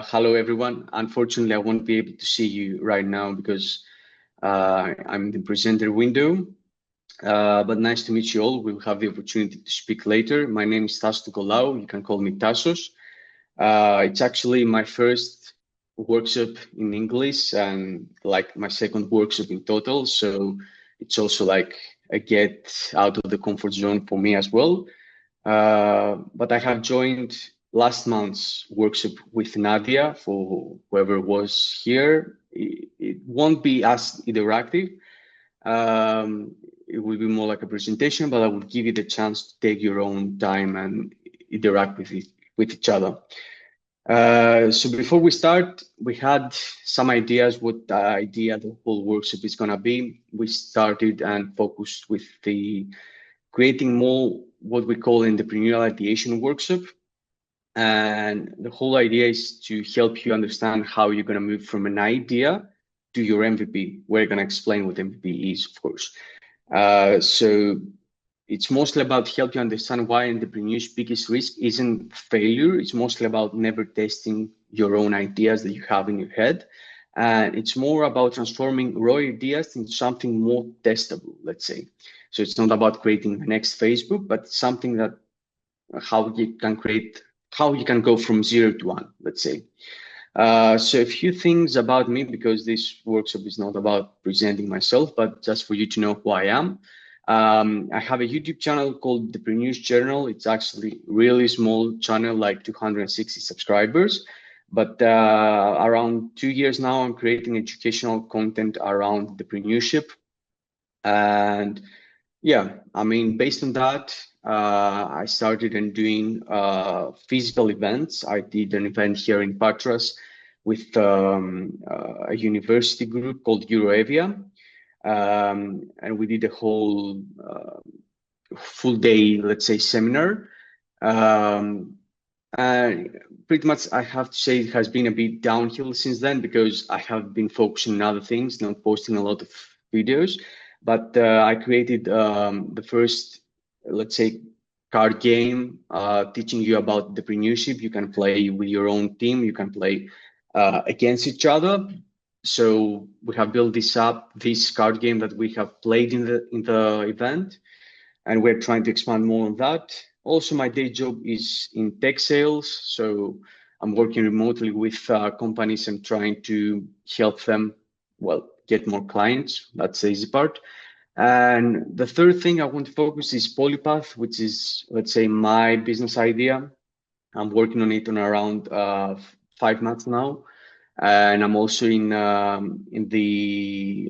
Hello, everyone. Unfortunately, I won't be able to see you right now because I'm in the presenter window. But nice to meet you all. We'll have the opportunity to speak later. My name is Tasos Tokolau. You can call me Tassos. It's actually my first workshop in English and like my second workshop in total. So it's also like a get out of the comfort zone for me as well. But I have joined last month's workshop with Nadia for whoever was here. It won't be as interactive. Um, it will be more like a presentation, but I will give you the chance to take your own time and interact with each other. So before we start, we had some ideas what the idea the whole workshop is gonna be. We started and focused with the creating more what we call entrepreneurial ideation workshop. And the whole idea is to help you understand how you're going to move from an idea to your MVP. We're going to explain what MVP is, of course. So it's mostly about help you understand why entrepreneur's biggest risk isn't failure. It's mostly about never testing your own ideas that you have in your head. And it's more about transforming raw ideas into something more testable, let's say. So it's not about creating the next Facebook, but something that how you can create, how you can go from 0 to 1, let's say. So a few things about me, because this workshop is not about presenting myself, but just for you to know who I am. I have a YouTube channel called The News Journal. It's actually really small channel, like 260 subscribers. But around 2 years now, I'm creating educational content around entrepreneurship. And yeah, I mean, based on that, I started in doing physical events. I did an event here in Patras with a university group called Euroavia. And we did a whole full day, let's say, seminar. And pretty much, I have to say it has been a bit downhill since then because I have been focusing on other things, not posting a lot of videos. But I created the first, let's say, card game teaching you about entrepreneurship. You can play with your own team. You can play against each other. So we have built this card game that we have played in the event, and we're trying to expand more on that. Also, my day job is in tech sales, so I'm working remotely with companies and trying to help them, well, get more clients. That's the easy part. And the third thing I want to focus is Polypath, which is, let's say, my business idea. I'm working on it on around 5 months now, and I'm also in the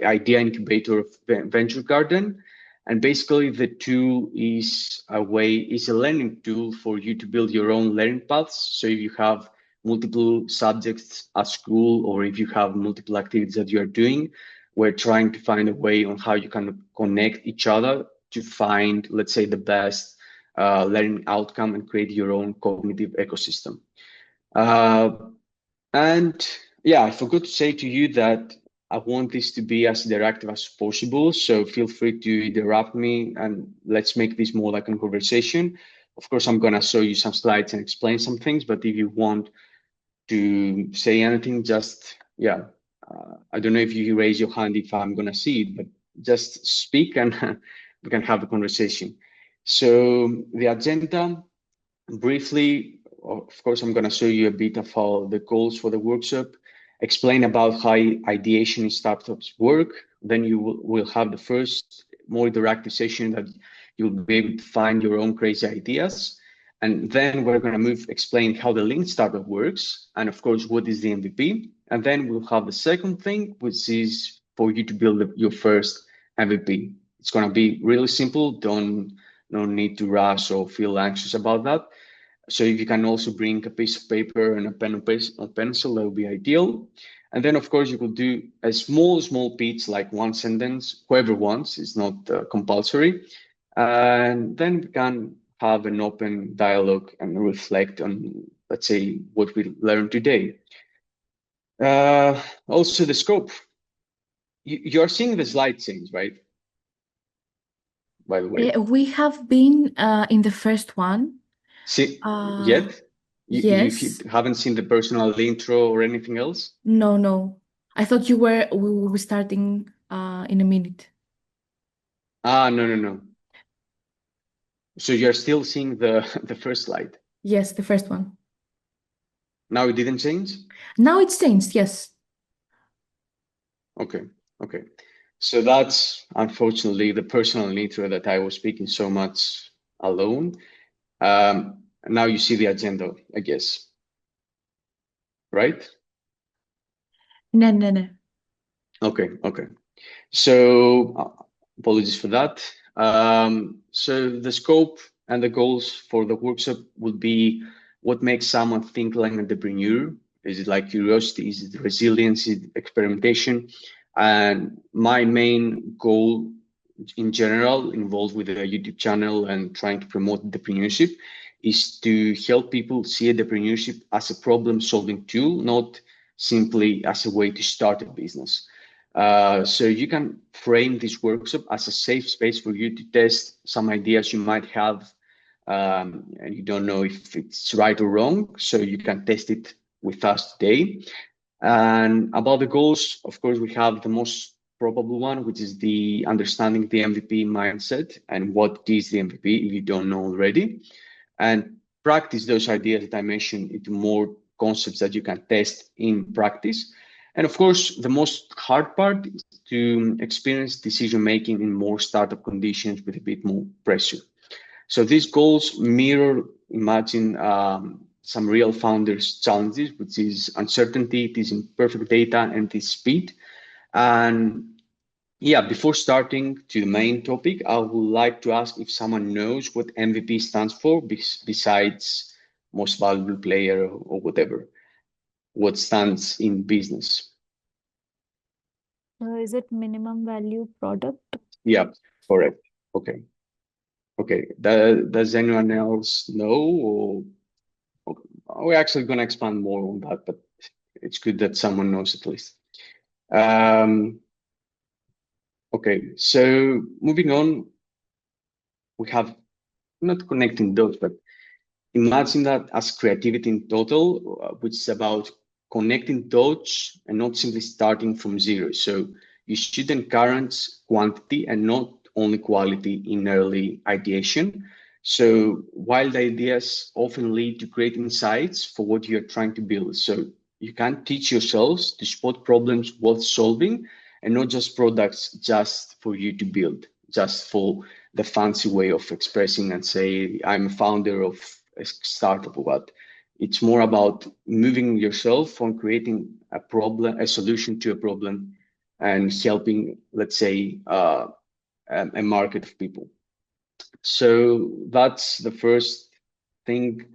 idea incubator of Venture Garden. And basically, the tool is a learning tool for you to build your own learning paths. So if you have multiple subjects at school, or if you have multiple activities that you are doing, we're trying to find a way on how you can connect each other to find, let's say, the best learning outcome and create your own cognitive ecosystem. Uh, and yeah, I forgot to say to you that I want this to be as interactive as possible. So feel free to interrupt me and let's make this more like a conversation. Of course, I'm going to show you some slides and explain some things, but if you want to say anything, just, yeah, I don't know if you raise your hand if I'm going to see it, but just speak and we can have a conversation. So the agenda, briefly, of course, I'm going to show you a bit of how the goals for the workshop, explain about how ideation in startups work. Then you will have the first more interactive session that you'll be able to find your own crazy ideas. And then we're going to explain how the Lean Startup works. And of course, what is the MVP? And then we'll have the second thing, which is for you to build your first MVP. It's going to be really simple. No need to rush or feel anxious about that. So if you can also bring a piece of paper and a pen or pencil, that would be ideal. And then, of course, you could do a small pitch, like one sentence, whoever wants. It's not compulsory. And then we can have an open dialogue and reflect on, let's say, what we learned today. Also, the scope. You're seeing the slide change, right? By the way. We have been in the first one. See, yet? If you Yes. haven't seen the personal intro or anything else? No, no. I thought we will be starting in a minute. Ah, no, no, no. So you're still seeing the the first slide. Yes, the first one. Now it didn't change? Now it's changed, yes. Okay, okay. So that's unfortunately the personal intro that I was speaking so much alone. Now you see the agenda, I guess, right? No, no, no. Okay, okay. So apologies for that. So the scope and the goals for the workshop would be what makes someone think like an entrepreneur. Is it like curiosity? Is it resilience? Is it experimentation? And my main goal in general, involved with a YouTube channel and trying to promote entrepreneurship, is to help people see entrepreneurship as a problem-solving tool, not simply as a way to start a business. So you can frame this workshop as a safe space for you to test some ideas you might have, and you don't know if it's right or wrong. So you can test it with us today. And about the goals, of course, we have the most probable one, which is the understanding the MVP mindset and what is the MVP if you don't know already, and practice those ideas that I mentioned into more concepts that you can test in practice. And of course, the most hard part is to experience decision making in more startup conditions with a bit more pressure. So these goals mirror, imagine some real founders' challenges, which is uncertainty, it is imperfect data, and it is speed. And yeah, before starting to the main topic, I would like to ask if someone knows what MVP stands for, besides most valuable player or whatever, what stands in business. Is it minimum value product? Yeah, correct. Okay. Okay. Does anyone else know? Or we're actually going to expand more on that, but it's good that someone knows at least. Um, okay. So moving on, we have not connecting dots, but imagine that as creativity in total, which is about connecting dots and not simply starting from zero. So you should encourage quantity and not only quality in early ideation. So wild ideas often lead to great insights for what you're trying to build. So you can teach yourselves to spot problems worth solving and not just products just for you to build, just for the fancy way of expressing and say, I'm a founder of a startup, but it's more about moving yourself from creating a problem, a solution to a problem, and helping, let's say, a market of people. So that's the first thing.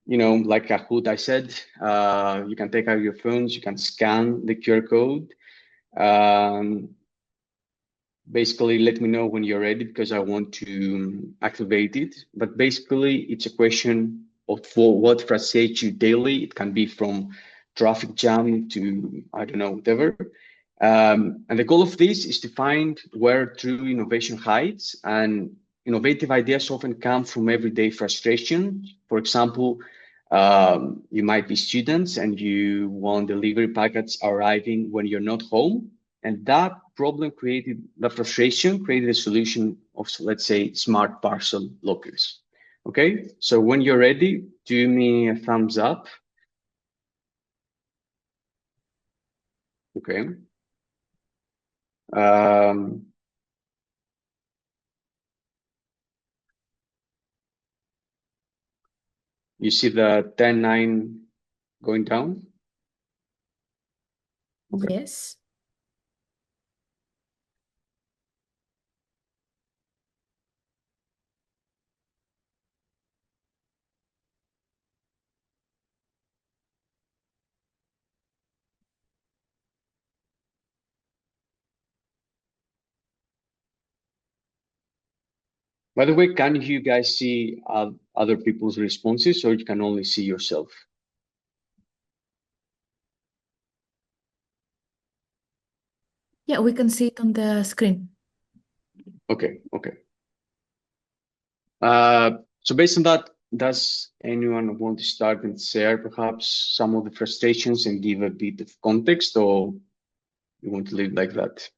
Like Kahoot, I said, you can take out your phones, you can scan the QR code. Um, Basically, let me know when you're ready because I want to activate it. But basically, it's a question of for what frustrates you daily. It can be from traffic jam to, I don't know, whatever. And the goal of this is to find where true innovation hides. And innovative ideas often come from everyday frustration. For example, you might be students and you want delivery packets arriving when you're not home, and that problem created the frustration, created a solution of, let's say, smart parcel lockers. Okay, so when you're ready, do me a thumbs up. Okay. Um, you see the 10-9 going down? Okay. Yes. By the way, can you guys see other people's responses, or you can only see yourself? Yeah, we can see it on the screen. Okay, okay. So based on that, does anyone want to start and share perhaps some of the frustrations and give a bit of context, or you want to leave like that?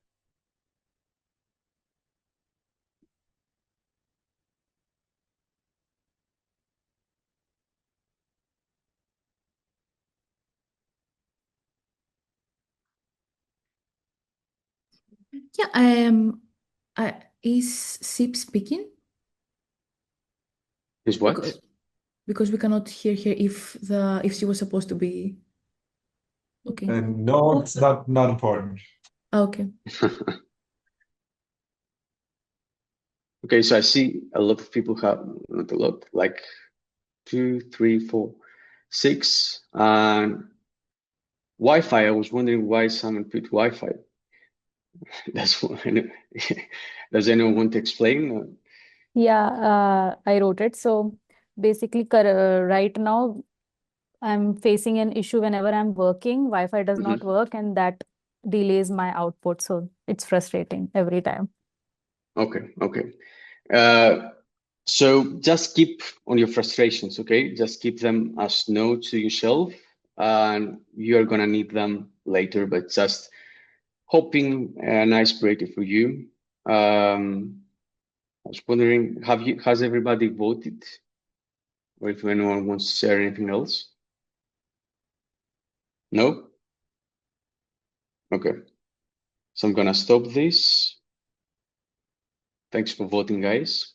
Yeah, is Sip speaking? Is what? Because we cannot hear her if she was supposed to be okay. No, it's not important. Okay. Okay, so I see a lot of people have, not a lot, like 2, 3, 4, 6, and Wi-Fi. I was wondering why someone put Wi-Fi. That's what, does anyone want to explain? Yeah, I wrote it. So basically, right now, I'm facing an issue whenever I'm working. Wi-Fi does not work, and that delays my output. So it's frustrating every time. Okay, okay. So just keep on your frustrations, okay? Just keep them as notes to yourself, and you're gonna need them later, but just hoping an icebreaker for you. I was wondering, has everybody voted? Or if anyone wants to share anything else? No? Okay. So I'm gonna stop this. Thanks for voting, guys.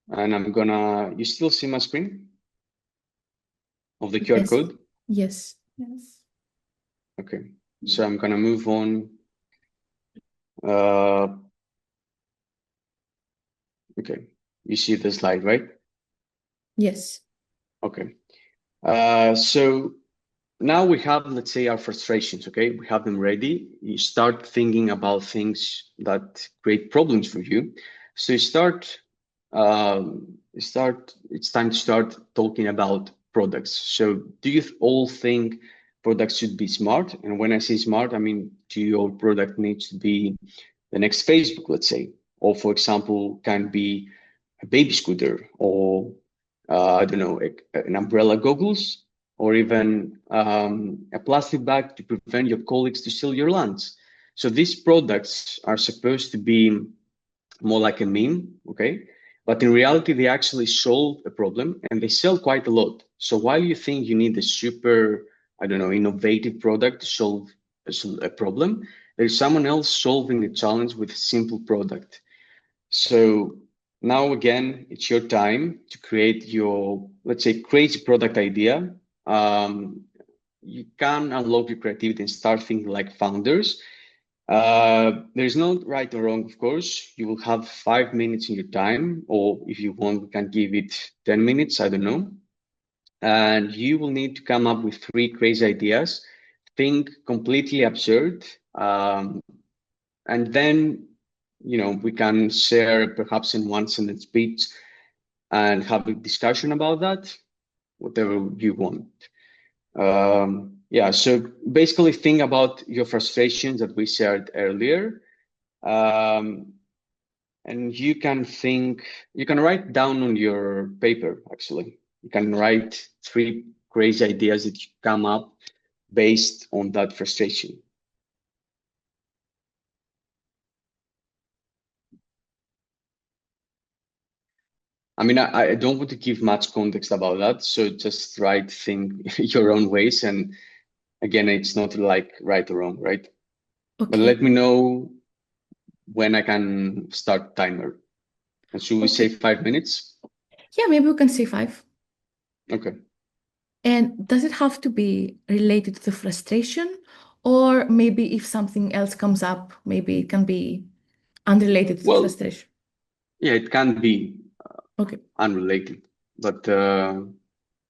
And you still see my screen of the QR Yes. code? Yes. Yes. Okay. So I'm gonna move on. Okay. You see the slide, right? Yes. Okay. So now we have, let's say, our frustrations, okay? We have them ready. You start thinking about things that create problems for you. So it's time to start talking about products. So do you all think products should be smart? And when I say smart, I mean, do your product needs to be the next Facebook, let's say? Or for example, can be a baby scooter, or I don't know, an umbrella goggles, or even a plastic bag to prevent your colleagues to steal your lunch. So these products are supposed to be more like a meme, okay? But in reality, they actually solve a problem and they sell quite a lot. So while you think you need a super, I don't know, innovative product to solve a problem, there's someone else solving a challenge with a simple product. So now again, it's your time to create your, let's say, crazy product idea. You can unlock your creativity and start thinking like founders. There's no right or wrong, of course. You will have 5 minutes in your time, or if you want, we can give it 10 minutes, I don't know. And you will need to come up with 3 crazy ideas. Think completely absurd. And then, we can share perhaps in one sentence speech and have a discussion about that, whatever you want. Yeah, so basically think about your frustrations that we shared earlier. And you can write down on your paper, actually. You can write 3 crazy ideas that you come up based on that frustration. I mean, I don't want to give much context about that, so just think your own ways. And again, it's not like right or wrong, right? But Okay. let me know when I can start timer. And should we say Okay. 5 minutes? Yeah, maybe we can say 5. Okay. And does it have to be related to the frustration? Or maybe if something else comes up, maybe it can be unrelated to the Well, frustration. yeah, it can be Okay. unrelated, but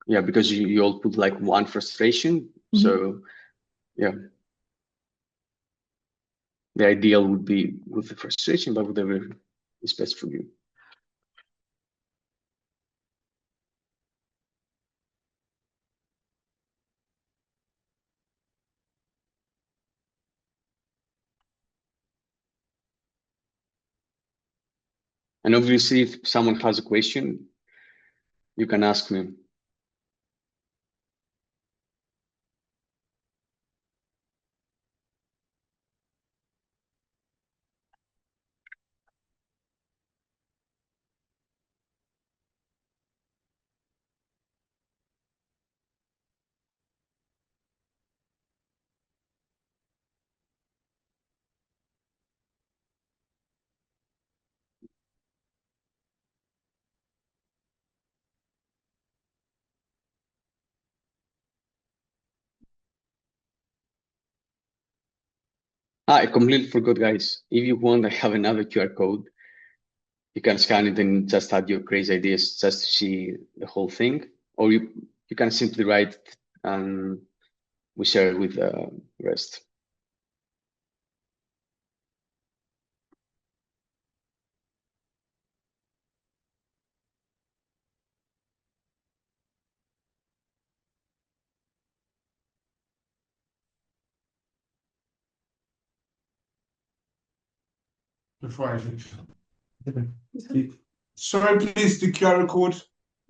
yeah, because you all put like one frustration. Mhm. So yeah, the ideal would be with the frustration, but whatever is best for you. And obviously, if someone has a question, you can ask me. I completely forgot, guys. If you want, I have another QR code. You can scan it and just add your crazy ideas just to see the whole thing. Or you can simply write it and we share it with the rest. Before I Sorry, please, the QR code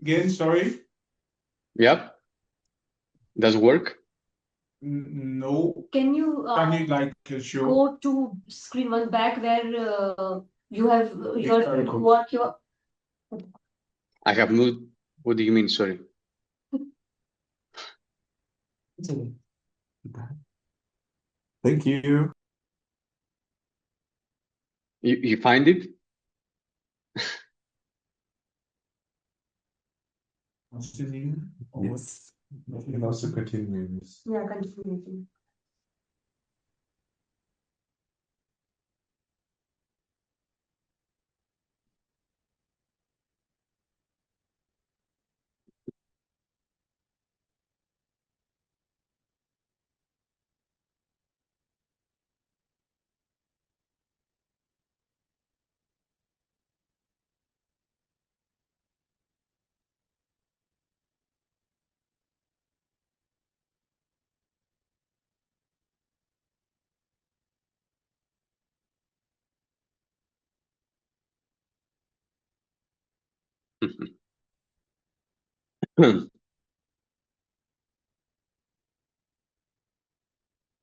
again, sorry. Yep. Does it work? No. Can you Can you like show? go to screen one back where you have your very good. what your I have moved. What do you mean? Sorry. Thank you. You find it? Yes. You can also continue this. yeah continue.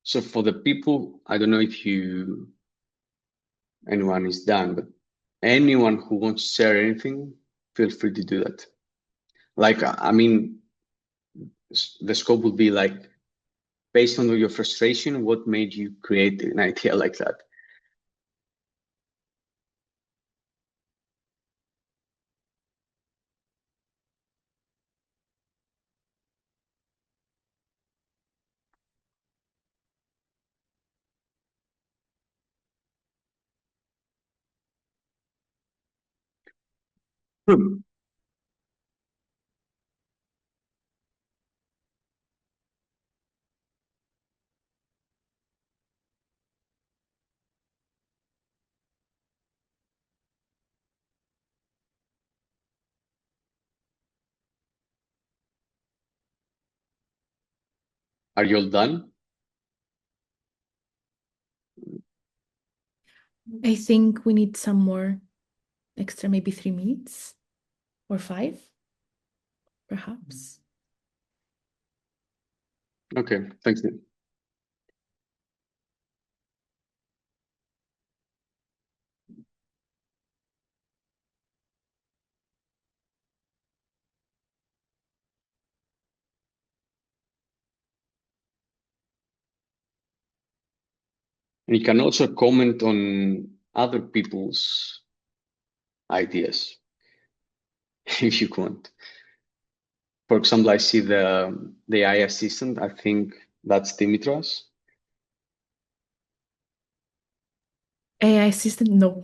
So for the people, I don't know if anyone is done, but anyone who wants to share anything, feel free to do that. Like, I mean, the scope would be like, based on your frustration, what made you create an idea like that? Hmm. Are you all done? I think we need some more extra, maybe 3 minutes or 5, perhaps. Okay, thanks. Nick. And you can also comment on other people's ideas if you want. For example, I see the AI assistant. I think that's Dimitras. AI assistant, no.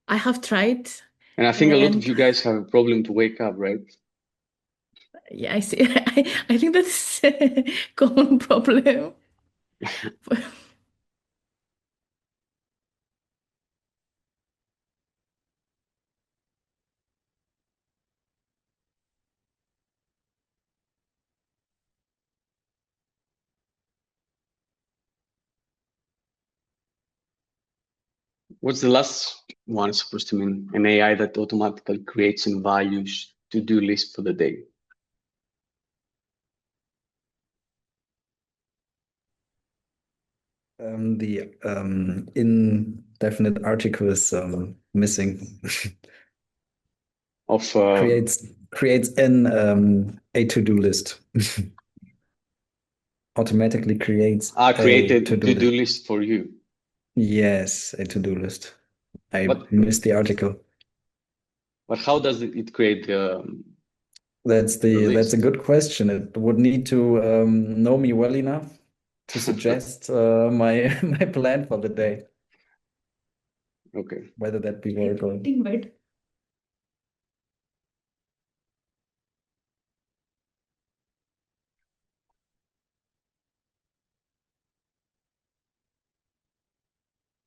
I have tried, And I think a lot of and you guys have a problem to wake up, right? yeah, I see. I think that's a common problem. What's the last one supposed to mean? An AI that automatically creates and values to-do list for the day. The indefinite article is missing. Of Creates an a to-do list. Automatically creates created a to-do list for you. Yes, a to-do list. I But- missed the article. But how does it create That's list? a good question. It would need to know me well enough to suggest my my plan for the day, Okay. whether that be work or In bed.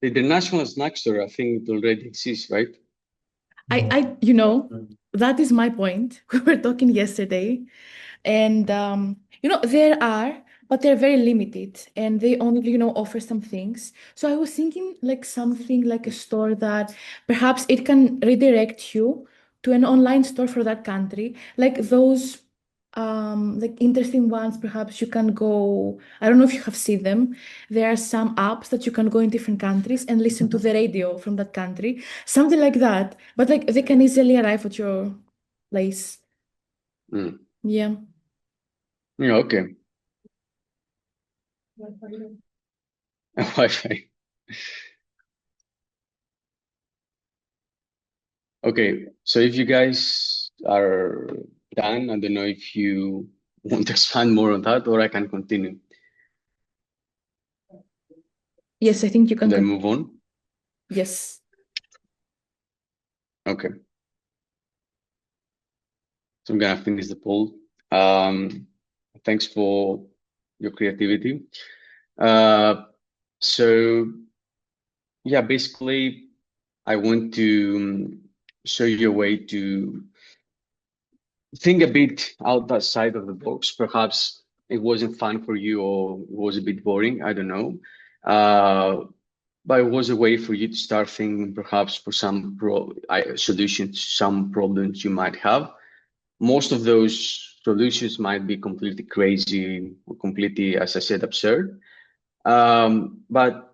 The international snack store, I think it already exists, right? That is my point. We were talking yesterday, and there are, but they're very limited, and they only offer some things. So I was thinking like something like a store that perhaps it can redirect you to an online store for that country, like those like interesting ones. Perhaps you can go. I don't know if you have seen them. There are some apps that you can go in different countries and listen to the radio from that country, something like that. But like they can easily arrive at your place. Mm. Yeah. Yeah, okay. Wi-Fi. Okay, so if you guys are done, I don't know if you want to expand more on that, or I can continue. Yes, I think you can. Then move on. Yes. Okay. So I'm gonna finish the poll. Thanks for your creativity. So yeah, basically, I want to show you a way to think a bit outside of the box. Perhaps it wasn't fun for you, or it was a bit boring. I don't know. But it was a way for you to start thinking perhaps for some solutions to some problems you might have. Most of those solutions might be completely crazy or completely, as I said, absurd. But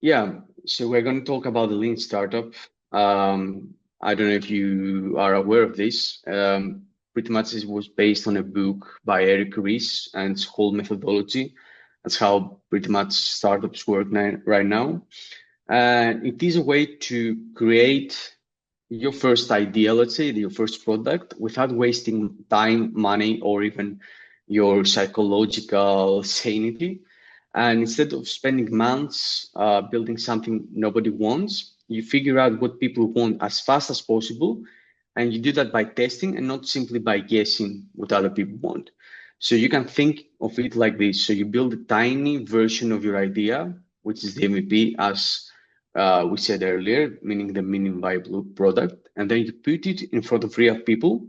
yeah, so we're going to talk about the Lean Startup. I don't know if you are aware of this. Pretty much it was based on a book by Eric Ries and its whole methodology. That's how pretty much startups work right now. And it is a way to create your first idea, let's say, your first product, without wasting time, money, or even your psychological sanity. And instead of spending months building something nobody wants, you figure out what people want as fast as possible. And you do that by testing and not simply by guessing what other people want. So you can think of it like this. So you build a tiny version of your idea, which is the MVP, as we said earlier, meaning the minimum viable product. And then you put it in front of real people,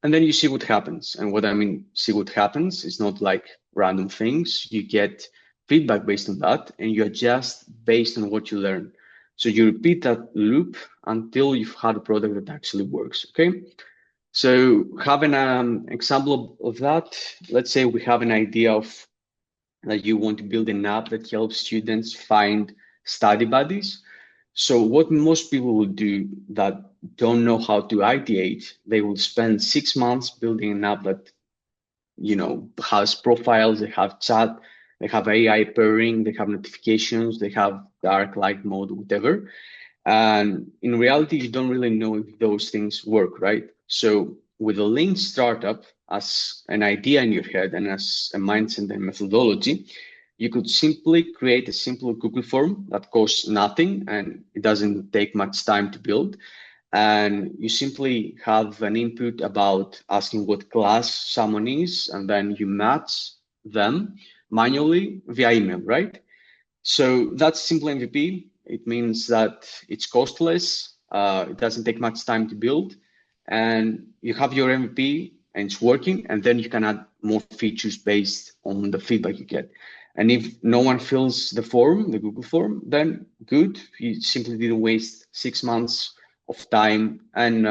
and then you see what happens. And what I mean, see what happens, is not like random things. You get feedback based on that, and you adjust based on what you learn. So you repeat that loop until you've had a product that actually works, okay? So having an example of that, let's say we have an idea of that you want to build an app that helps students find study buddies. So what most people will do that don't know how to ideate, they will spend 6 months building an app that, has profiles, they have chat, they have AI pairing, they have notifications, they have dark light mode, whatever. And in reality, you don't really know if those things work, right? So with a Lean Startup as an idea in your head and as a mindset and methodology, you could simply create a simple Google form that costs nothing and it doesn't take much time to build. And you simply have an input about asking what class someone is, and then you match them manually via email, right? So that's simple MVP. It means that it's costless. It doesn't take much time to build, and you have your MVP and it's working. And then you can add more features based on the feedback you get. And if no one fills the form, the Google form, then good. You simply didn't waste 6 months of time and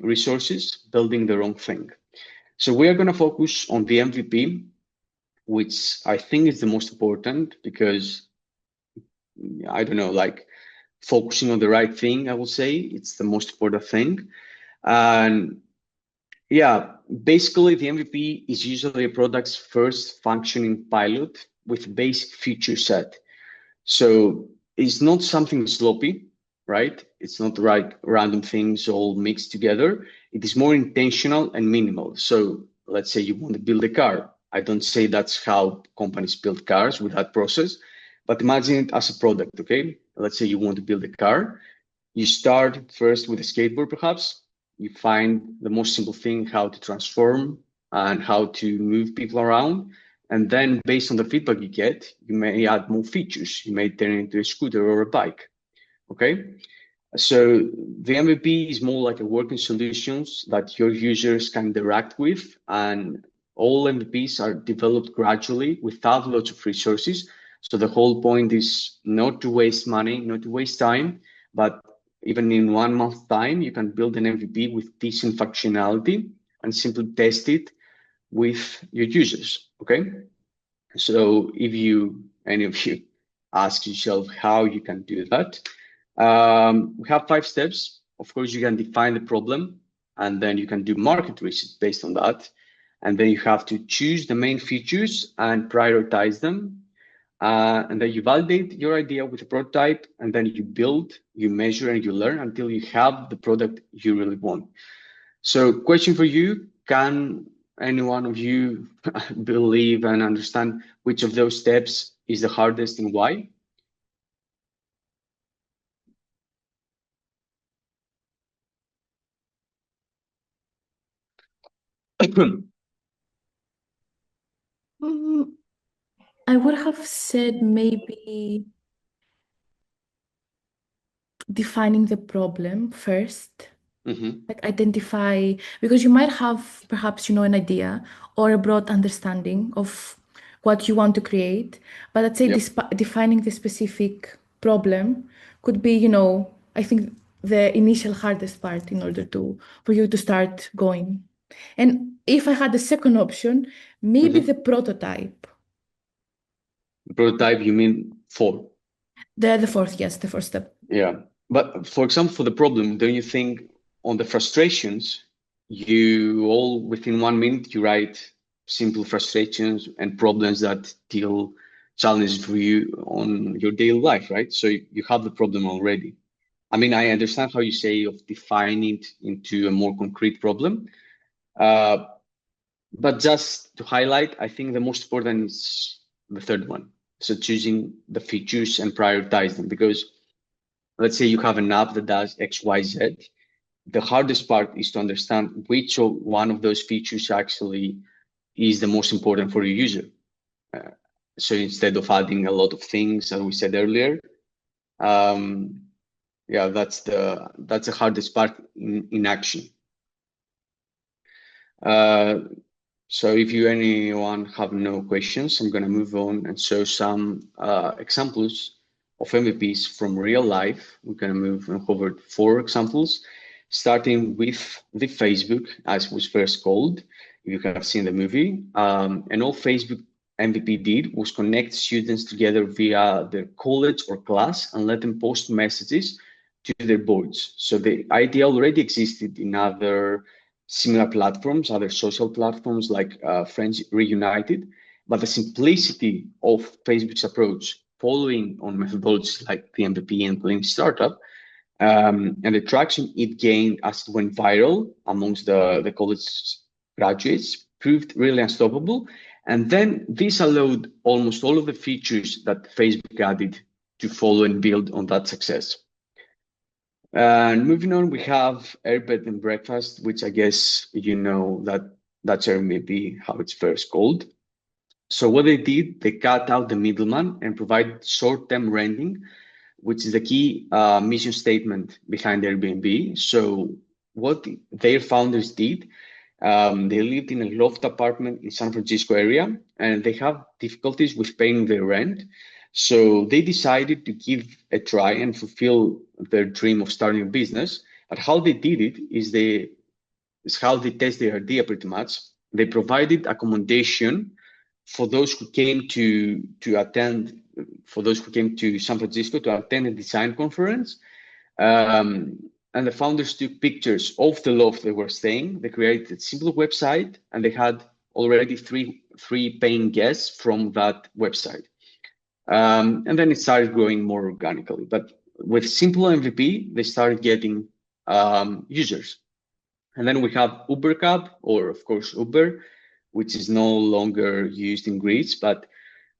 resources building the wrong thing. So we are going to focus on the MVP, which I think is the most important because, I don't know, like focusing on the right thing, I will say it's the most important thing. And yeah, basically the MVP is usually a product's first functioning pilot with basic feature set. So it's not something sloppy, right? It's not like random things all mixed together. It is more intentional and minimal. So let's say you want to build a car. I don't say that's how companies build cars with that process, but imagine it as a product, okay? Let's say you want to build a car. You start first with a skateboard, perhaps. You find the most simple thing, how to transform and how to move people around. And then based on the feedback you get, you may add more features. You may turn it into a scooter or a bike, okay? So the MVP is more like a working solutions that your users can interact with, and all MVPs are developed gradually without lots of resources. So the whole point is not to waste money, not to waste time, but even in 1 month time, you can build an MVP with decent functionality and simply test it with your users, okay? So if any of you ask yourself how you can do that, we have 5 steps. Of course, you can define the problem, and then you can do market research based on that. And then you have to choose the main features and prioritize them. And then you validate your idea with a prototype, and then you build, you measure, and you learn until you have the product you really want. So question for you, can any one of you believe and understand which of those steps is the hardest and why? I would have said maybe defining the problem first. Like identify, because you might have perhaps, an idea or a broad understanding of what you want to create, but let's say defining the specific problem could be, I think the initial hardest part in order for you to start going. And if I had a second option, maybe the prototype. Prototype, you mean 4? The fourth, yes, the first step. Yeah, but for example, for the problem, don't you think on the frustrations, you all within 1 minute, you write simple frustrations and problems that deal challenges for you on your daily life, right? So you have the problem already. I mean, I understand how you say of defining it into a more concrete problem. But just to highlight, I think the most important is the third one. So choosing the features and prioritize them, because let's say you have an app that does X, Y, Z. The hardest part is to understand which one of those features actually is the most important for your user. So instead of adding a lot of things, as we said earlier, yeah, that's the hardest part in action. So if anyone have no questions, I'm going to move on and show some examples of MVPs from real life. We're going to move and cover 4 examples, starting with the Facebook, as it was first called. You have seen the movie. And all Facebook MVP did was connect students together via their college or class and let them post messages to their boards. So the idea already existed in other similar platforms, other social platforms like Friends Reunited, but the simplicity of Facebook's approach, following on methodologies like the MVP and Lean Startup, and the traction it gained as it went viral amongst the college graduates, proved really unstoppable. And then this allowed almost all of the features that Facebook added to follow and build on that success. And moving on, we have Airbed and Breakfast, which I guess you know that's maybe how it's first called. So what they did, they cut out the middleman and provided short-term renting, which is the key mission statement behind Airbnb. So what their founders did, They lived in a loft apartment in San Francisco area, and they have difficulties with paying their rent. So they decided to give a try and fulfill their dream of starting a business. But how they did it is how they test their idea pretty much. They provided accommodation for those who came to San Francisco to attend a design conference. And the founders took pictures of the loft they were staying. They created a simple website, and they had already three paying guests from that website. And then it started growing more organically. But with simple MVP, they started getting users. And then we have Uber Cab, or of course Uber, which is no longer used in Greece. But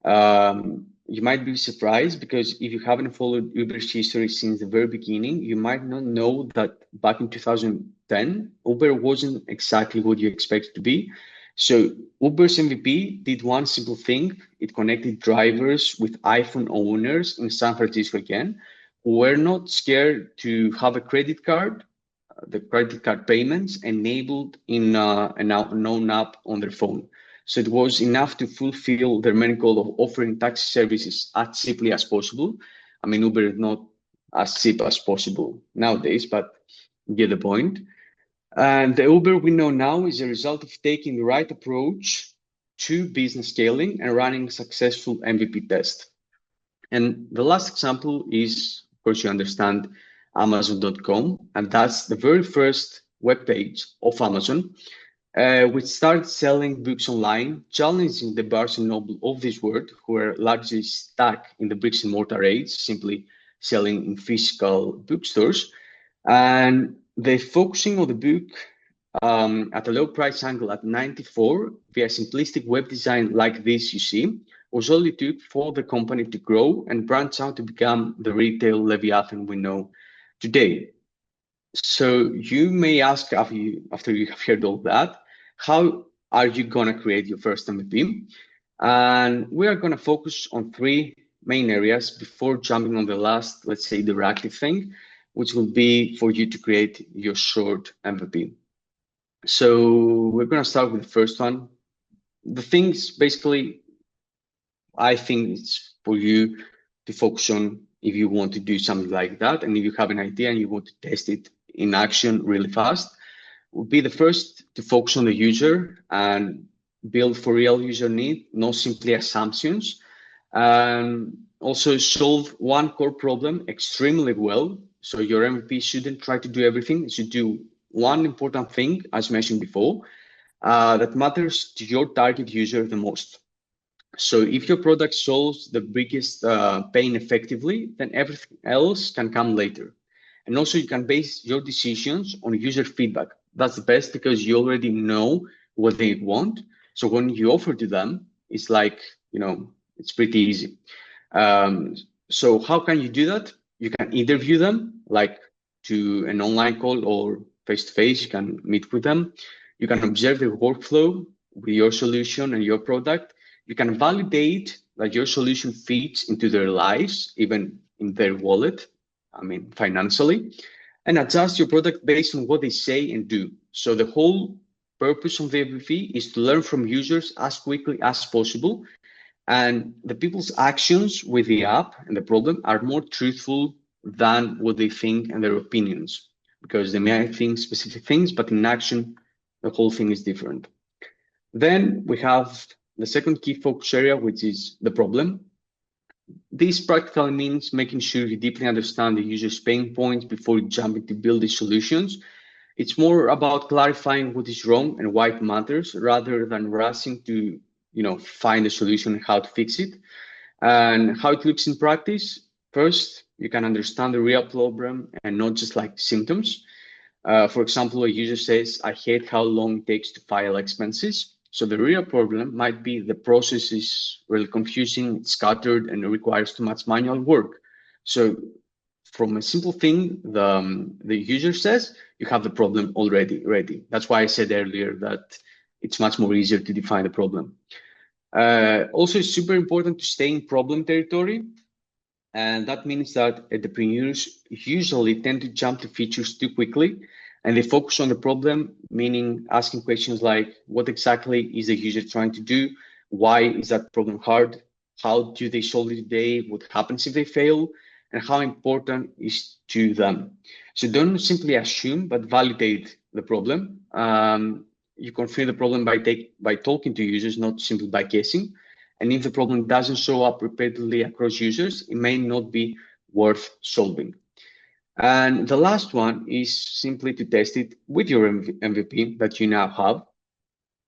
you might be surprised, because if you haven't followed Uber's history since the very beginning, you might not know that back in 2010, Uber wasn't exactly what you expect it to be. So Uber's MVP did one simple thing. It connected drivers with iPhone owners in San Francisco again, who were not scared to have a credit card, the credit card payments enabled in a known app on their phone. So it was enough to fulfill their main goal of offering taxi services as cheaply as possible. I mean, Uber is not as cheap as possible nowadays, but you get the point. And the Uber we know now is a result of taking the right approach to business scaling and running a successful MVP test. And the last example is, of course, you understand, Amazon.com. And that's the very first webpage of Amazon, which started selling books online, challenging the Barnes and Noble of this world, who are largely stuck in the bricks and mortar age, simply selling in physical bookstores. And they're focusing on the book at a low price angle at 94 via simplistic web design like this you see, was all it took for the company to grow and branch out to become the retail Leviathan we know today. So you may ask, after you have heard all that, how are you going to create your first MVP? And we are going to focus on three main areas before jumping on the last, let's say, the reactive thing, which will be for you to create your short MVP. So we're going to start with the first one. The things basically, I think it's for you to focus on if you want to do something like that, and if you have an idea and you want to test it in action really fast, would be the first to focus on the user and build for real user need, not simply assumptions. And also solve one core problem extremely well. So your MVP shouldn't try to do everything. It should do one important thing, as mentioned before, that matters to your target user the most. So if your product solves the biggest pain effectively, then everything else can come later. And also you can base your decisions on user feedback. That's the best, because you already know what they want. So when you offer to them, it's like, it's pretty easy. So how can you do that? You can interview them, like to an online call or face-to-face. You can meet with them. You can observe their workflow with your solution and your product. You can validate that your solution fits into their lives, even in their wallet, financially, and adjust your product based on what they say and do. So the whole purpose of the MVP is to learn from users as quickly as possible. And the people's actions with the app and the problem are more truthful than what they think and their opinions, because they may think specific things, but in action, the whole thing is different. Then we have the second key focus area, which is the problem. This practically means making sure you deeply understand the user's pain points before you jump into building solutions. It's more about clarifying what is wrong and why it matters, rather than rushing to find a solution and how to fix it. And how it looks in practice: first, you can understand the real problem and not just like symptoms. For example, a user says, "I hate how long it takes to file expenses." So the real problem might be the process is really confusing, it's scattered, and it requires too much manual work. So from a simple thing, the user says, you have the problem already ready. That's why I said earlier that it's much more easier to define the problem. Also, it's super important to stay in problem territory. And that means that entrepreneurs usually tend to jump to features too quickly And they focus on the problem, meaning asking questions like, what exactly is the user trying to do? Why is that problem hard? How do they solve it today? What happens if they fail? And how important is to them? So don't simply assume, but validate the problem. You confirm the problem by talking to users, not simply by guessing. And if the problem doesn't show up repeatedly across users, it may not be worth solving. And the last one is simply to test it with your MVP that you now have.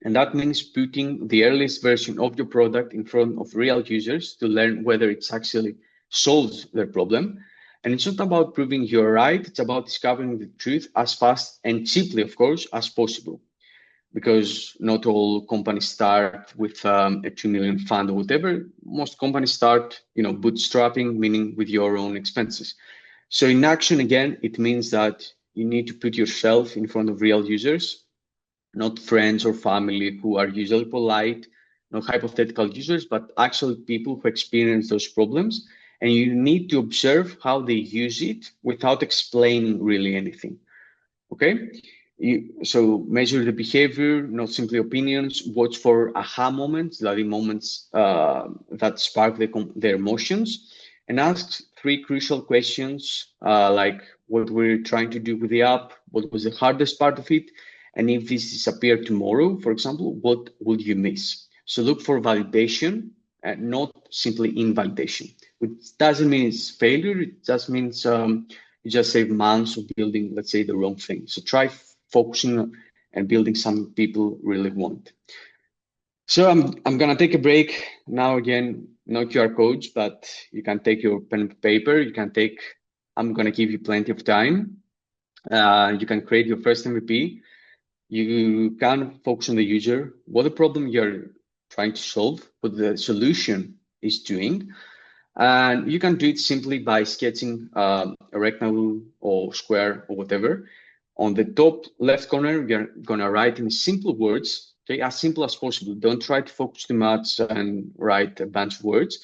And that means putting the earliest version of your product in front of real users to learn whether it's actually solves their problem. And it's not about proving you're right, it's about discovering the truth as fast and cheaply, of course, as possible. Because not all companies start with a 2 million fund or whatever. Most companies start, bootstrapping, meaning with your own expenses. So in action, again, it means that you need to put yourself in front of real users, not friends or family who are usually polite, not hypothetical users, but actual people who experience those problems. And you need to observe how they use it without explaining really anything. Okay? So measure the behavior, not simply opinions. Watch for aha moments, the moments that spark their emotions, and ask 3 crucial questions like what we're trying to do with the app, what was the hardest part of it, and if this disappeared tomorrow, for example, what would you miss? So look for validation and not simply invalidation, which doesn't mean it's failure. It just means you just save months of building, let's say, the wrong thing. So try focusing and building something people really want. So I'm gonna take a break now. Again, no QR codes, but you can take your pen and paper. I'm gonna give you plenty of time. You can create your first MVP. You can focus on the user, what the problem you're trying to solve, what the solution is doing. And you can do it simply by sketching a rectangle or square or whatever. On the top left corner, you're gonna write in simple words, okay, as simple as possible. Don't try to focus too much and write a bunch of words.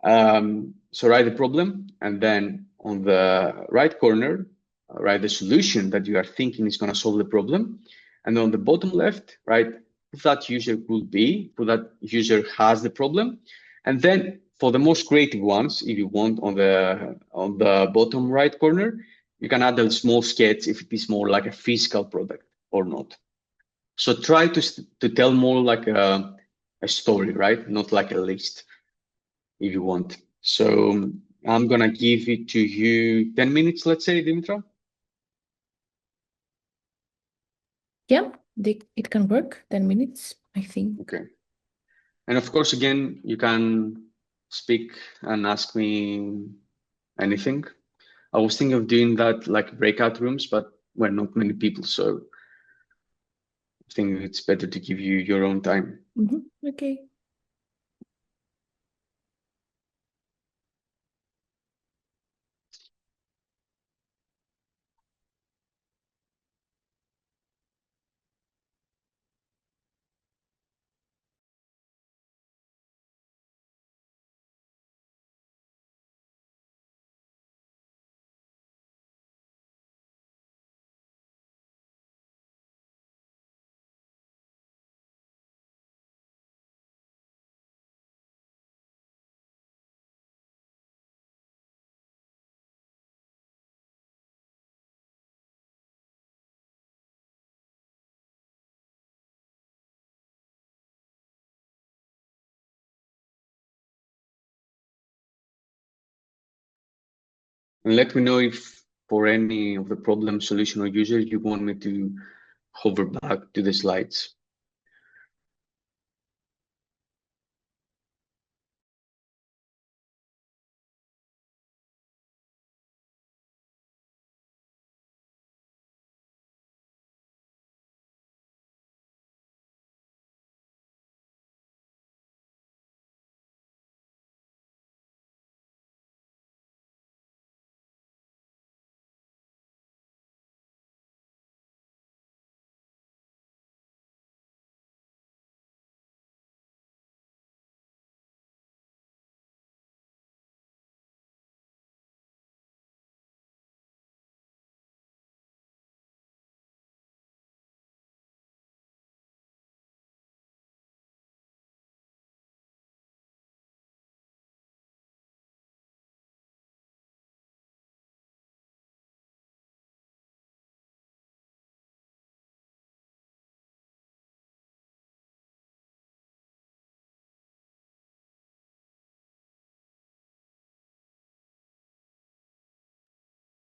So write the problem, and then on the right corner, write the solution that you are thinking is gonna solve the problem. And on the bottom left, write who that user will be, who that user has the problem. And then for the most creative ones, if you want, on the bottom right corner, you can add a small sketch if it is more like a physical product or not. So try to tell more like a story, right? Not like a list, if you want. So I'm gonna give it to you 10 minutes, let's say, Dimitra. Yeah, it can work. 10 minutes, I think. Okay. And of course, again, you can speak and ask me anything. I was thinking of doing that like breakout rooms, but we're not many people, so I think it's better to give you your own time. Okay. And let me know if for any of the problem, solution, or user, you want me to hover back to the slides.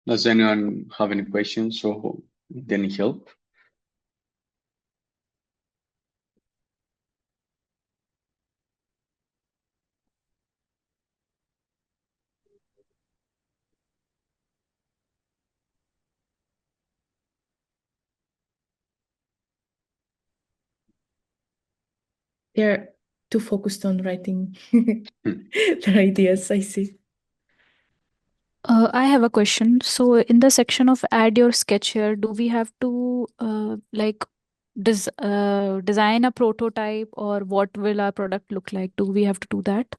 Does anyone have any questions or need any help? They're too focused on writing their ideas, I see. I have a question. So in the section of add your sketch here, do we have to design a prototype, or what will our product look like? Do we have to do that?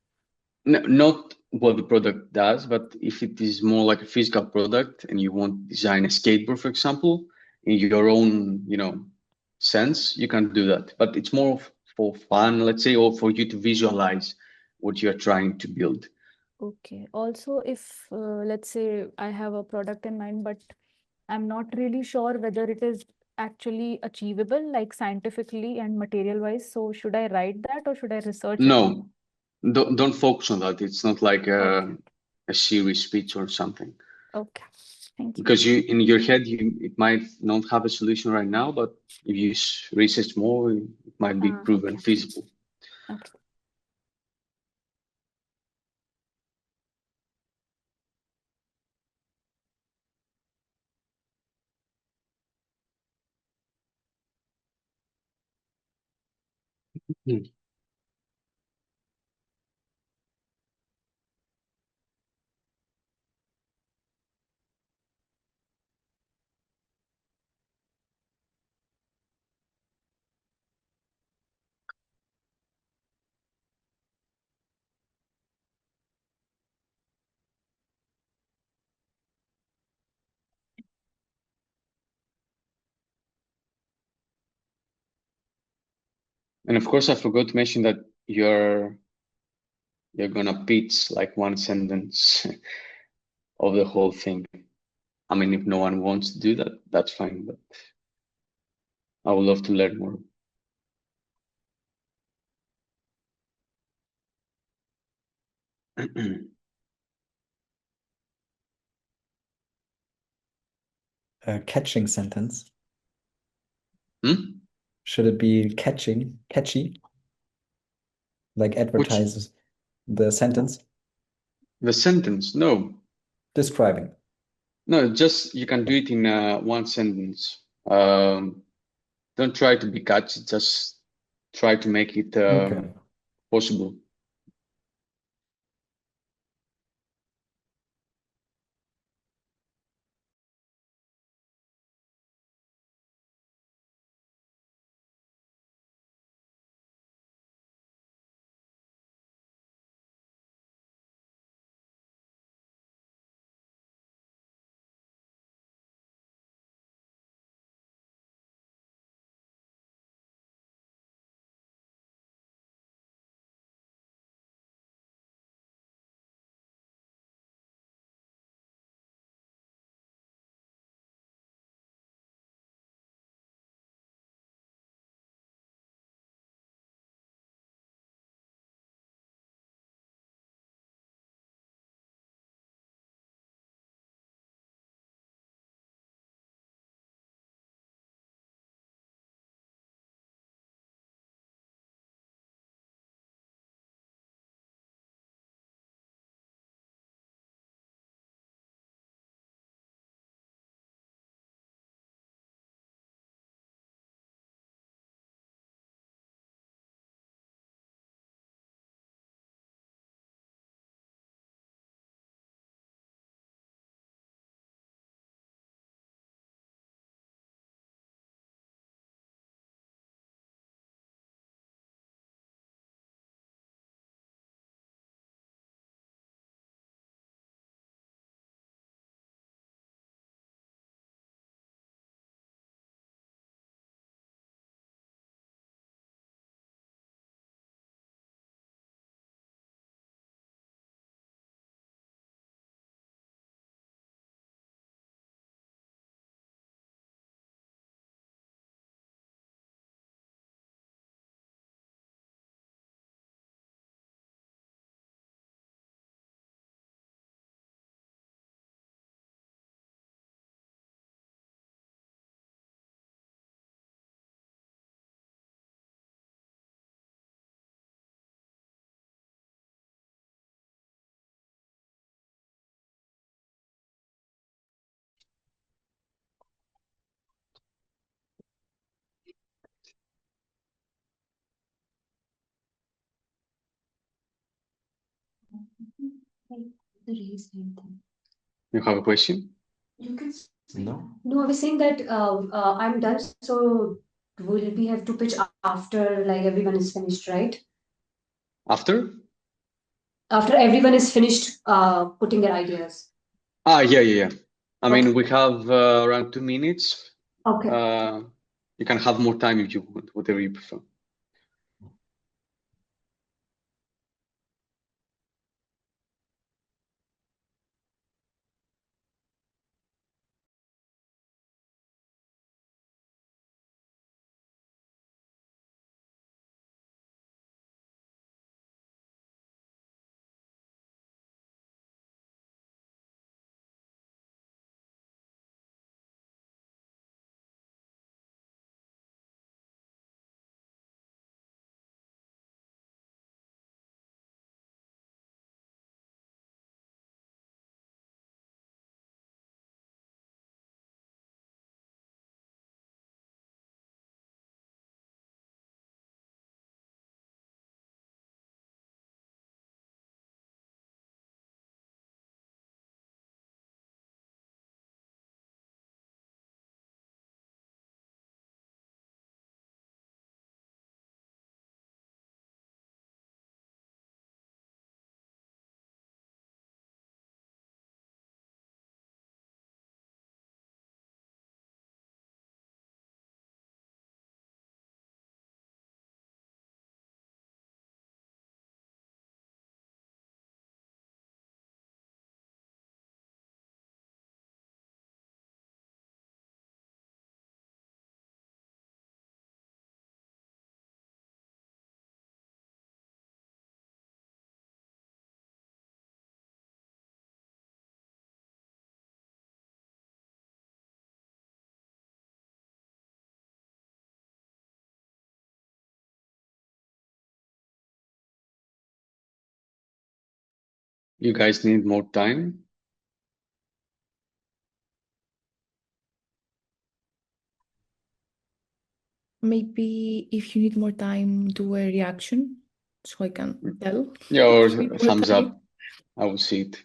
No, not what the product does, but if it is more like a physical product and you want to design a skateboard, for example, in your own, sense, you can do that. But it's more for fun, let's say, or for you to visualize what you're trying to build. Okay. Also, if let's say I have a product in mind, but I'm not really sure whether it is actually achievable, like scientifically and material wise. So should I write that or should I research it more? No, don't focus on that. It's not like Okay. a serious speech or something. Okay. Thank you. Because in your head, it might not have a solution right now, but if you research more, it might be proven Okay. feasible. Okay. Hmm. And of course, I forgot to mention that you're gonna pitch like one sentence of the whole thing. I mean, if no one wants to do that, that's fine, but I would love to learn more. A catching sentence. Hmm? Should it be catchy, like Which advertises the sentence? the sentence? No, Describing. just you can do it in one sentence. Don't try to be catchy. Just try to make it Okay. possible. The raised hand thing. You have a question? You can. No. No, I was saying that I'm done. So will we have to pitch after like everyone is finished, right? After? After everyone is finished putting their ideas. Yeah. I mean, Okay. we have around 2 minutes. Okay. You can have more time if you want, whatever you prefer. You guys need more time? Maybe if you need more time, do a reaction so I can tell Yeah, or if you need more thumbs time. up. I will see it.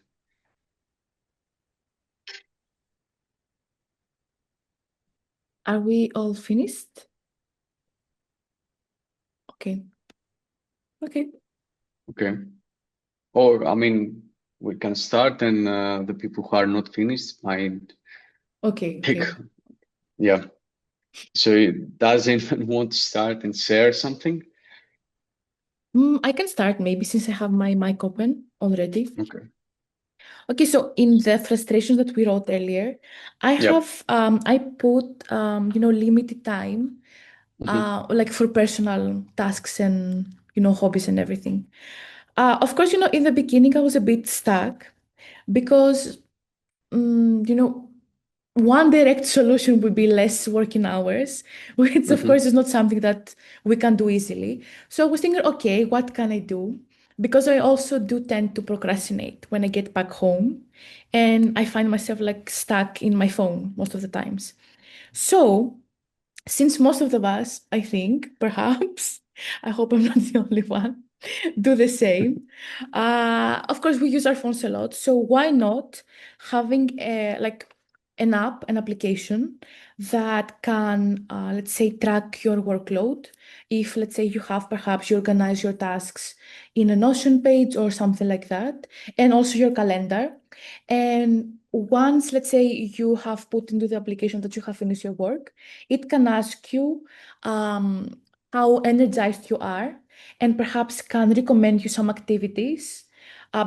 Are we all finished? Okay. Okay. Okay. Or, I mean, we can start and the people who are not finished might Okay. take, Okay. yeah. So does anyone want to start and share something? I can start maybe since I have my mic open already. Okay. Okay, so in the frustrations that we wrote earlier, I Yeah. have I put limited time like for personal tasks and hobbies and everything. Of course, in the beginning I was a bit stuck because one direct solution would be less working hours, which of course is not something that we can do easily. So I was thinking, okay, what can I do? Because I also do tend to procrastinate when I get back home and I find myself like stuck in my phone most of the times. So since most of us, I think, perhaps, I hope I'm not the only one, do the same. Of course, we use our phones a lot, so why not having an app, an application that can, let's say, track your workload. If, let's say, you have perhaps you organize your tasks in a Notion page or something like that, and also your calendar. And once, let's say, you have put into the application that you have finished your work, it can ask you how energized you are and perhaps can recommend you some activities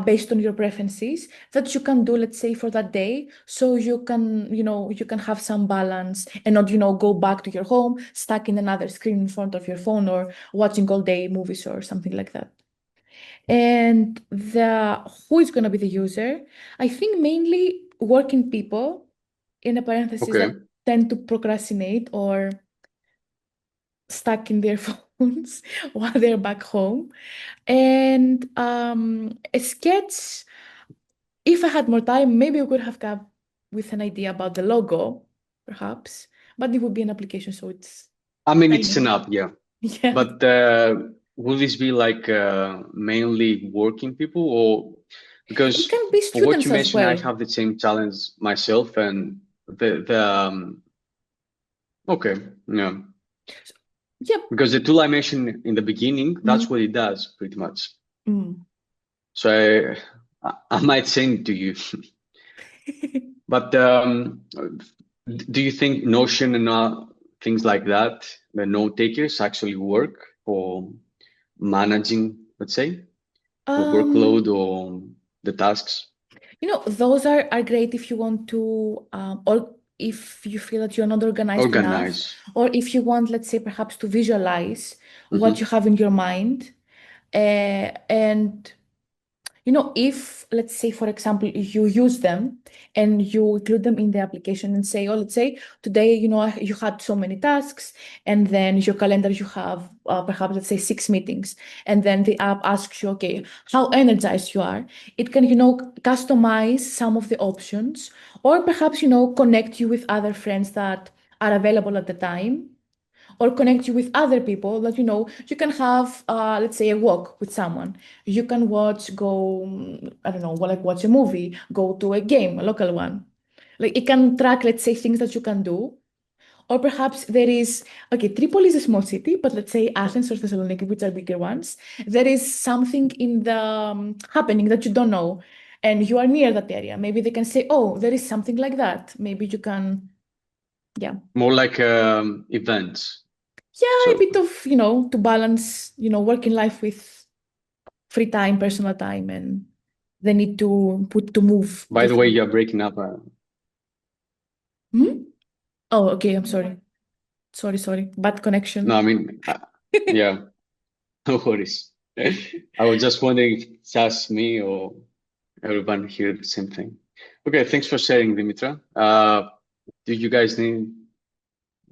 based on your preferences that you can do, let's say, for that day. So you can have some balance and not, go back to your home, stuck in another screen in front of your phone or watching all day movies or something like that. And who is going to be the user? I think mainly working people, in a parenthesis, Okay. that tend to procrastinate or stuck in their phones while they're back home. And a sketch, if I had more time, maybe I could have come with an idea about the logo, perhaps, but it would be an application, so it's I mean, it's tiny. enough, yeah. Yeah. But will this be like mainly working people, or because It can be for what students you as mentioned, I well. have the same challenge myself, and okay, yeah, Yep. because the tool I mentioned in the beginning, that's what it does pretty much. Mm. So I might send it to you. But do you think Notion and things like that, the note takers, actually work for managing, let's say, the workload or the tasks? Those are great if you want to, or if you feel that you're not organized enough, Organize. or if you want, let's say, perhaps to visualize what Mhm. you have in your mind. And if, let's say, for example, you use them and you include them in the application and say, oh, let's say today, you had so many tasks, and then your calendar, you have perhaps, let's say, 6 meetings, and then the app asks you, okay, how energized you are. It can, customize some of the options, or perhaps, connect you with other friends that are available at the time, or connect you with other people that you can have, let's say, a walk with someone. You can I don't know, like watch a movie, go to a game, a local one. Like it can track, let's say, things that you can do. Or perhaps there is, okay, Tripoli is a small city, but let's say Athens or Thessaloniki, which are bigger ones, there is something in the happening that you don't know, and you are near that area. Maybe they can say, oh, there is something like that. Maybe you can, yeah. More like events. Yeah, a So, bit of, to balance, working life with free time, personal time, and the need to move by the way, different. you're breaking up. Oh, okay, I'm sorry. Sorry. Bad No, connection. I mean, yeah, no worries. I was just wondering if it's just me or everyone hear the same thing. Okay, thanks for sharing, Dimitra. Do you guys need,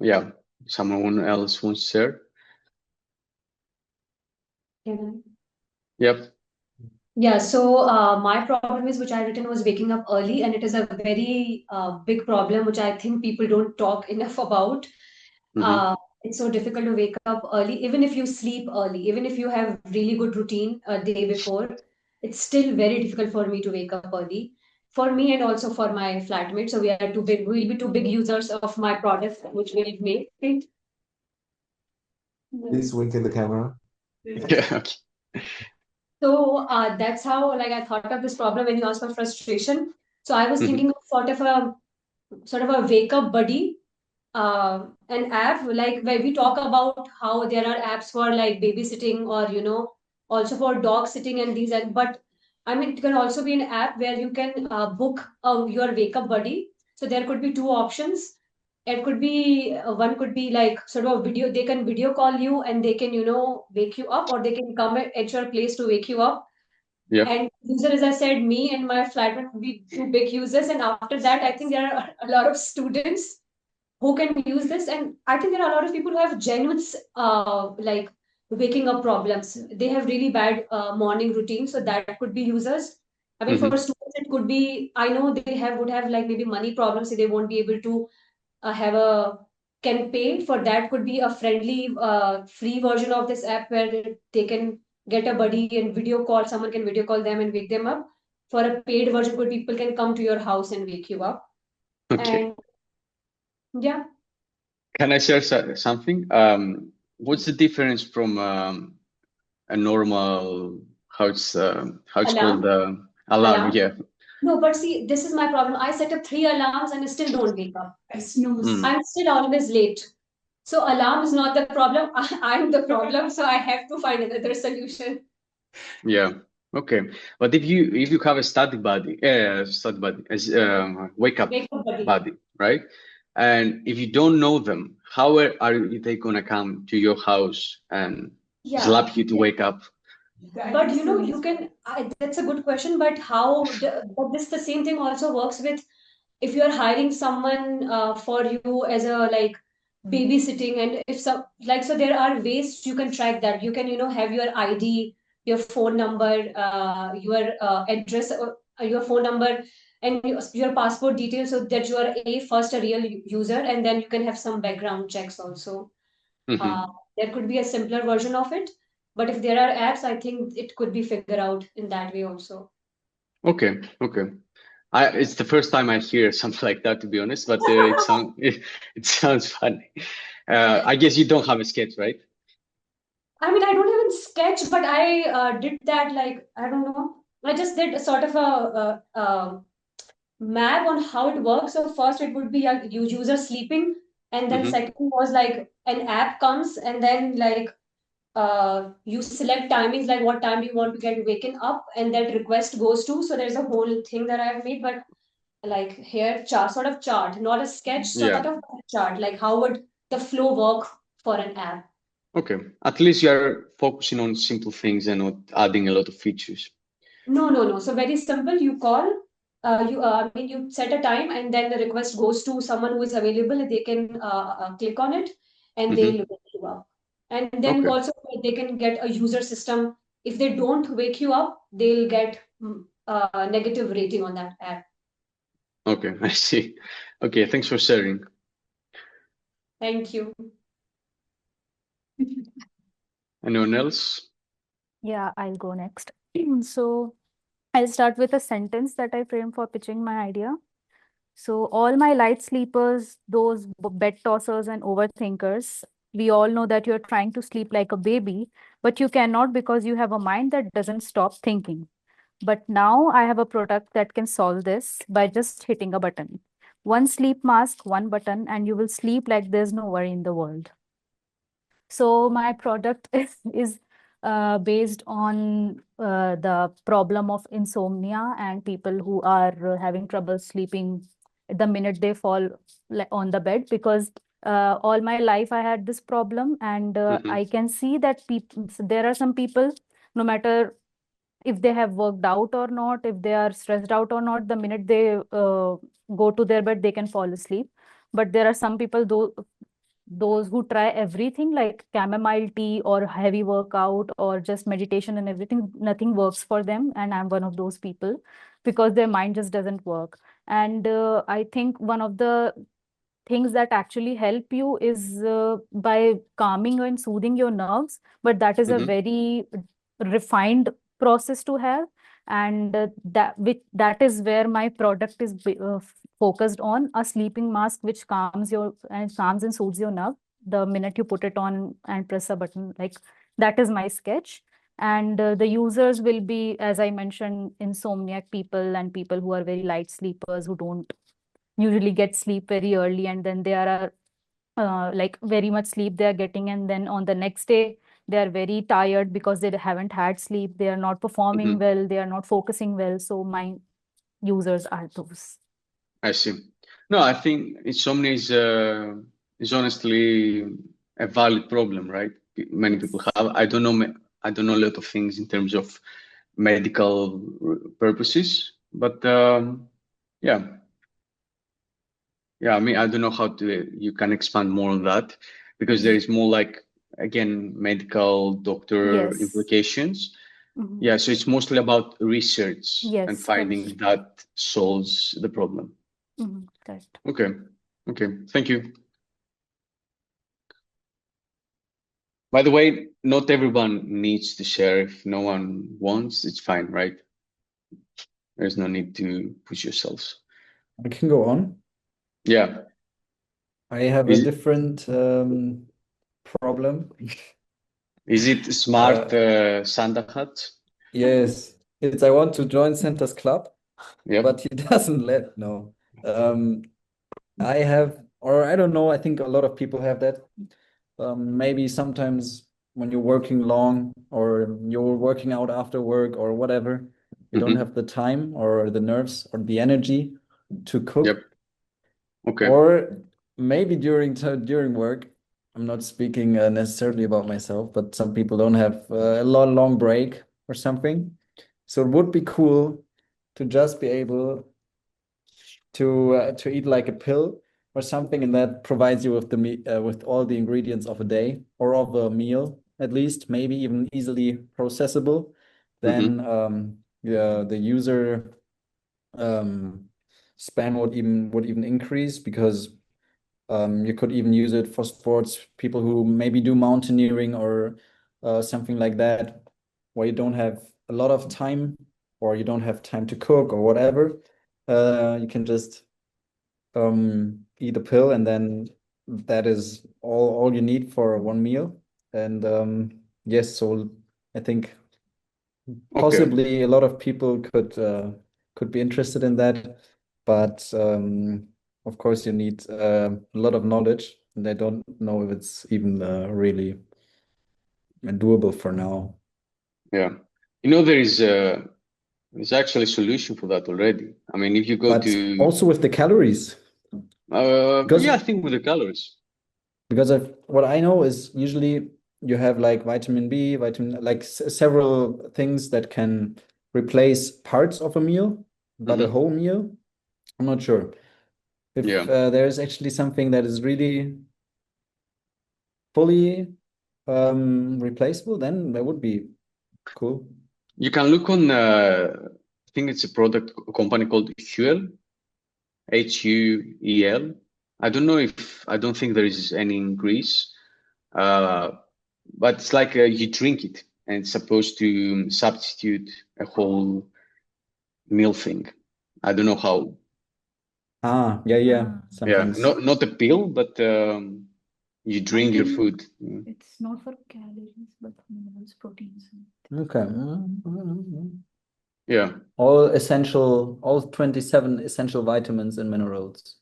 yeah, someone else wants to share? Can I? Yep. Yeah, so my problem is, which I written, was waking up early, and it is a very big problem, which I think people don't talk enough about. Mm-hmm. It's so difficult to wake up early, even if you sleep early, even if you have really good routine a day before, it's still very difficult for me to wake up early. For me and also for my flatmates, so we'll be two big users of my product, which will make it. Please wink in the camera. Yeah, okay. So that's how, like, I thought of this problem when you asked for frustration. So I was Mm-hmm. thinking of sort of a wake up buddy, an app, like where we talk about how there are apps for like babysitting, or also for dog sitting and these, and but I mean, it can also be an app where you can book your wake up buddy. So there could be two options. It could be one could be like sort of video. They can video call you and they can wake you up, or they can come at your place to wake you up. Yeah. And user, as I said, me and my flatmate would be two big users. And after that, I think there are a lot of students who can use this. And I think there are a lot of people who have genuine like waking up problems. They have really bad morning routine, so that could be users. I mean, for Mm-hmm. students, it could be, I know they would have like maybe money problems, so they won't be able to have a campaign. For that could be a friendly free version of this app where they can get a buddy and video call, someone can video call them and wake them up. For a paid version, could people can come to your house and wake you up. Okay. And yeah. Can I share something? What's the difference from a normal, how it's called, Alarm? alarm? Yeah. No, but see, this is my problem. I set up 3 alarms and I still don't wake up. I snooze. Mm. I'm still always late. So alarm is not the problem. I'm the problem. So I have to find another solution. Yeah. Okay. But if you have a study buddy, as wake up Wake up buddy. buddy, right? And if you don't know them, how are they gonna come to your house and Yeah. slap you to wake up? But you can, that's a good question. But but this the same thing also works with if you're hiring someone for you as a like babysitting, and if some like, so there are ways you can track that. You can have your ID, your phone number, your address, your phone number, and your passport details, so that you are first a real user, and then you can have some background checks also. Mm-hmm. There could be a simpler version of it. But if there are apps, I think it could be figured out in that way also. Okay, okay. It's the first time I hear something like that, to be honest, but it sounds funny. I guess you don't have a sketch, right? I mean, I don't even sketch, but I did that, like, I don't know. I just did a sort of a map on how it works. So first it would be a user sleeping, and then Mm-hmm. second was like an app comes, and then like you select timings, like what time do you want to get waken up, and that request goes to. So there's a whole thing that I've made, but like here sort of chart, not a sketch, sort Yeah. of chart, like how would the flow work for an app. Okay. At least you're focusing on simple things and not adding a lot of features. No. So very simple. You call, you set a time, and then the request goes to someone who is available. They can click on it, and Mm-hmm. they'll wake you up. And then Okay. also they can get a user system. If they don't wake you up, they'll get a negative rating on that app. Okay, I see. Okay, thanks for sharing. Thank you. Anyone else? Yeah, I'll go next. So I'll start with a sentence that I framed for pitching my idea. So all my light sleepers, those bed tossers and overthinkers, we all know that you're trying to sleep like a baby, but you cannot because you have a mind that doesn't stop thinking. But now I have a product that can solve this by just hitting a button. One sleep mask, one button, and you will sleep like there's no worry in the world. So my product is based on the problem of insomnia and people who are having trouble sleeping the minute they fall on the bed, because all my life I had this problem, and Mm-hmm. I can see that there are some people, no matter if they have worked out or not, if they are stressed out or not, the minute they go to their bed, they can fall asleep. But there are some people, those who try everything like chamomile tea or heavy workout or just meditation and everything, nothing works for them. And I'm one of those people because their mind just doesn't work. And I think one of the things that actually help you is by calming and soothing your nerves. But that is a Mm-hmm. very refined process to have. And that is where my product is focused on: a sleeping mask which calms and soothes your nerve the minute you put it on and press a button. Like, that is my sketch. And the users will be, as I mentioned, insomniac people and people who are very light sleepers who don't usually get sleep very early, and then they are like very much sleep they are getting, and then on the next day they are very tired because they haven't had sleep, they are not performing Mm-hmm. well, they are not focusing well. So my users are those. I see. No, I think insomnia is honestly a valid problem, right? Many people have. I don't know. I don't know a lot of things in terms of medical purposes, but yeah. I mean, I don't know how you can expand more on that, because there is more like, again, medical doctor Yes. implications. Mhm. Yeah, so it's mostly about research and Yes, finding correct. that solves the problem. Correct. Okay. Thank you. By the way, not everyone needs to share. If no one wants, it's fine, right? There's no need to push yourselves. I can go on. Yeah. I have a Is different problem. is it smart Santa hat? Yes, it's I want to join Santa's club, Yep. but he doesn't let. No. I have, or I don't know, I think a lot of people have that. Maybe sometimes when you're working long or you're working out after work or whatever, you don't Mm-hmm. have the time or the nerves or the energy to cook. Yep. Okay. Or maybe during work, I'm not speaking necessarily about myself, but some people don't have a long break or something. So it would be cool to just be able to eat like a pill or something, and that provides you with with all the ingredients of a day or of a meal, at least, maybe even easily processable. Then the user span would even increase, because you could even use it for sports, people who maybe do mountaineering or something like that, where you don't have a lot of time or you don't have time to cook or whatever, you can just eat a pill, and then that is all you need for one meal. And yes, so I think Okay. possibly a lot of people could be interested in that, but of course you need a lot of knowledge, and I don't know if it's even really doable for now. Yeah. There's actually a solution for that already. I mean, if you go But to also with the calories, because yeah, I think with the calories. because what I know is usually you have like vitamin B, several things that can replace parts of a meal, but a Mhm. whole meal, I'm not sure. If Yeah. there is actually something that is really fully replaceable, then that would be cool. You can look on, I think it's a company called Huel, Huel. I don't think there is any in Greece, but it's like you drink it, and it's supposed to substitute a whole meal thing. I don't know how. Yeah, Ah, some Yeah, things. not a pill, but you I drink your think food. it's not for calories, but minerals, proteins. Okay. Yeah. All 27 essential vitamins and minerals.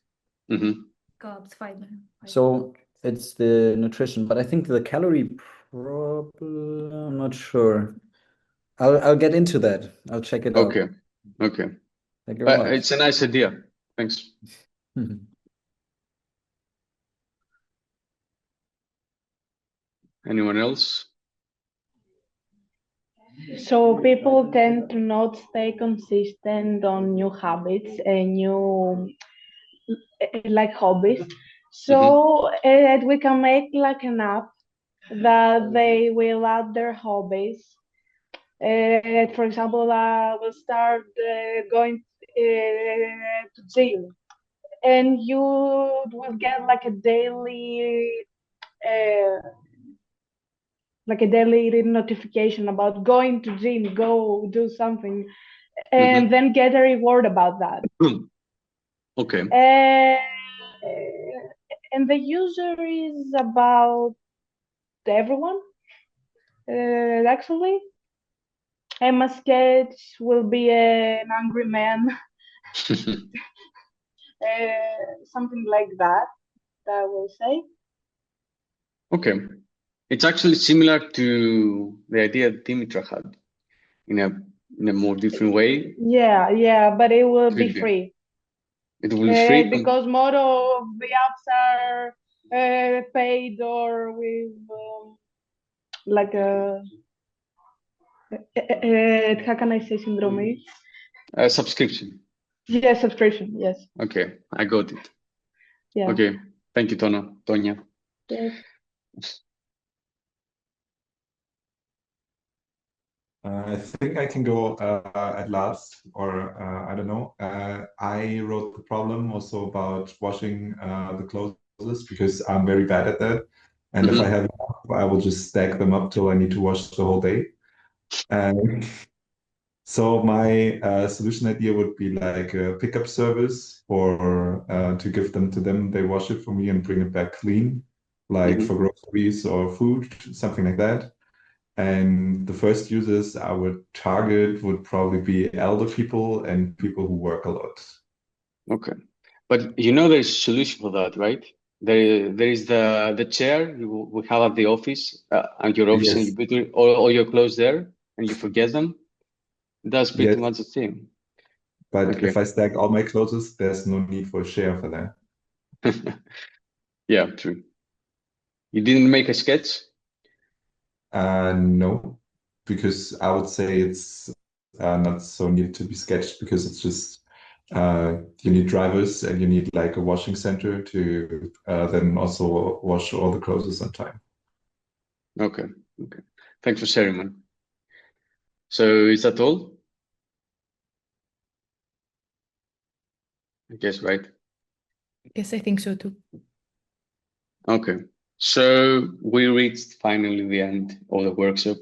Mm-hmm. Carbs, fiber. So it's the nutrition, but I think the calorie problem, I'm not sure. I'll get into that. I'll check it out. Okay. Okay. Thank you very But much. it's a nice idea. Thanks. Anyone else? So people tend to not stay consistent on new habits and new like hobbies. So we can make like an app that they will add their hobbies. For example, we'll start going to gym, and you will get like a daily notification about going to gym, go do something, and then get a reward about that. Okay. And the user is about everyone, actually. Emma sketch will be an angry man, something like that, I will say. Okay. It's actually similar to the idea that Dimitra had in a more different way. Yeah, but it will be Could be. free. It will be free. Because more of the apps are paid or with like how can I say syndrome? Subscription. Yeah, subscription. Yes. Okay, I got it. Yeah. Okay. Thank you, Tonya. Yes. I think I can go at last, or I don't know. I wrote the problem also about washing the clothes because I'm very bad at that. And if I have enough, I will just stack them up till I need to wash the whole day. And so my solution idea would be like a pickup service or to give them to them. They wash it for me and bring it back clean, like for groceries or food, something like that. And the first users I would target would probably be elder people and people who work a lot. Okay. But there's a solution for that, right? There is the chair we have at the office, at your office, and you put all your clothes there and you forget them. That's pretty much the same. But if I stack all my clothes, there's no need for a share for that. Yeah, true. You didn't make a sketch? No, because I would say it's not so needed to be sketched because it's just you need drivers and you need like a washing center to then also wash all the clothes on time. Okay. Thanks for sharing, man. So is that all? I guess, right? Yes, I think so too. Okay. So we reached finally the end of the workshop.